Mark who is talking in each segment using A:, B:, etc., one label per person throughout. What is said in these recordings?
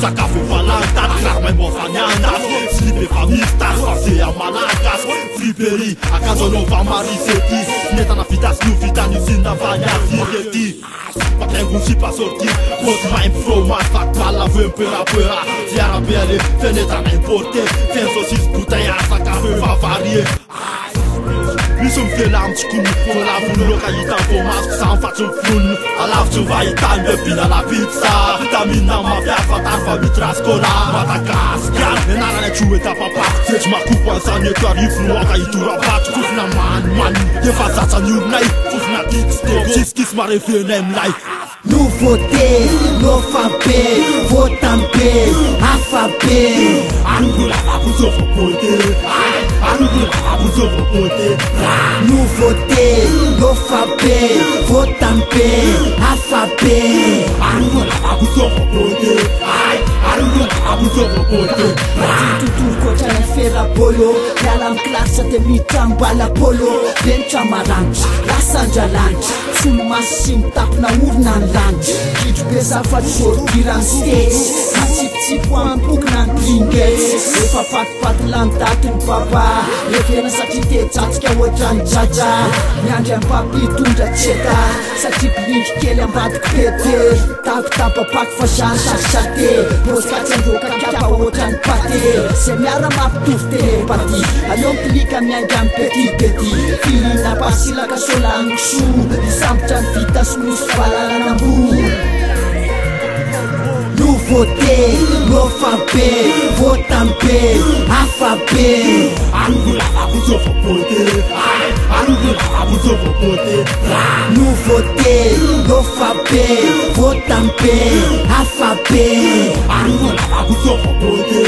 A: Sakafo valanta, claramente mofanhanda. Slip famista, fazer a malagas. Fliperi, a casa não vai mariseti. Neta na fita, no fita, no zinda, vai a figeti. Patrem com chipa sortir. Pode mais flow, mas fac bala, vem pela pera. Tiara belle, fenetra na importe. Penso se escutem a sakafo, vai varier. Nisum felam tchikoum, pour la boule, localité pour masque, sans façon floune. À la tu vas y t'en bébina la pizza. Vitamine dans ma vie, fatar, famille, trascola. Matakas, gal, et nana, tu es ta papa. C'est ma coupe, en sang, et t'arrives, nous, à y tout rabat. Kouf na man, y'a pas ça, ça new night. Kouf na tic, tic, kiss, ma refé, nem life.
B: Nous voter, nous fabé, votamper, affabé.
A: Angoula, vous offre poté. Angoula, vous offre poté.
B: Nous voter, nous fabé, votamper, affabé.
A: Angoula, vous offre poté. Angoula, vous offre poté.
B: Tutur kocha na fera bolo, dalam klasa te mitamba la polo. Bencha maranch, lasanja lunch. Sulmasim tap na urnan lunch. Kitu pesa fat short kiran states. Hatip tip wan puk nan trinket. Efa pat lantatin papa. Lefena sakite tatska wajan jaja. Nyandem papi tunda cheta. Satip link kele ambat pete. Tak tapa pak fashan shashate. Proskaten roka kapa wajan pate. Semiara map tufte pati. Along klika miangam petit. Fili na pasila kasolang shu. Samchan vitas mus falala na bu. Nous voter, nous fabé, votamper, affabé.
A: Angoula, vous offre poté. Angoula, vous offre poté.
B: Nous voter, nous fabé, votamper, affabé.
A: Angoula, vous offre poté.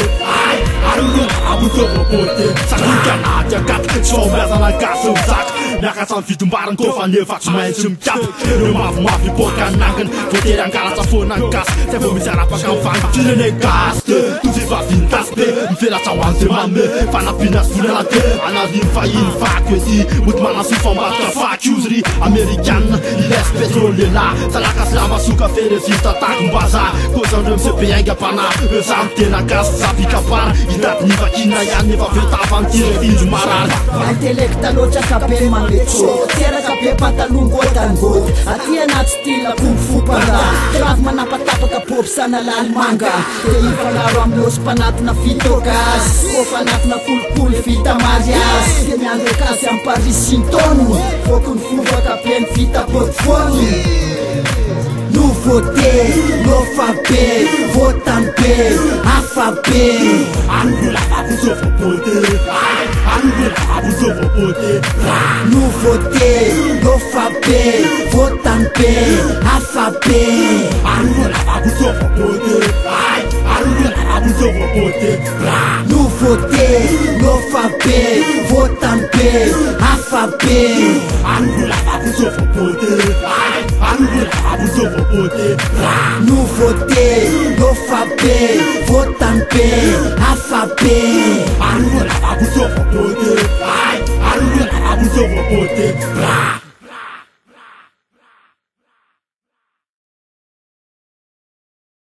A: Angoula, vous offre poté. Sakukana, jagat, chomber dans la casse au sac. Miaka san fitumbaran kofa nefa tsy maintsy mikapy. Ireo mavomavo ipoaka anangana. Voatery angalatra foana ny gasy. Zay vao misy arapaka amin'ny fagnotrinany gasy te. Tozy vavintasy be mivelatra ho an'izay mame. Fanampiana sy volana te. Anariny fahiny vaky edy. Mody manasy fambatroka faky io ry Amerikanina. Ilaisy pétrole là. Salaka sy lamba soka ferezista takom-bazaha. Kozan'ireo misepe aingam-pana. Ireo samy tena gasy zavikapana. Hitady ny vakina ihany nefa vetavany tireny indro marary.
B: Intellecta loatra kabe mangetso. Teraka be patalongo tango. Aty anaty style kung fu panda. Kravo manapatapaka pop sana lalimanga. Te ifangaro amlos panatina fitokas. Kofa anatina kolokolo vita mariage. Te miandro kasy am Paris Sintono. Fokony fovaka be vita portfolio. Nous voter, nous fabé, votamper, affabé.
A: Angoula, vous offre poté. Angoula, vous offre poté.
B: Nous voter, nous fabé, votamper, affabé.
A: Angoula, vous offre poté. Angoula, vous offre poté.
B: Nous voter, nous fabé, votamper, affabé.
A: Angoula, vous offre poté. Angoula, vous offre poté.
B: Nous voter, nous fabé, votamper, affabé.
A: Angoula, vous offre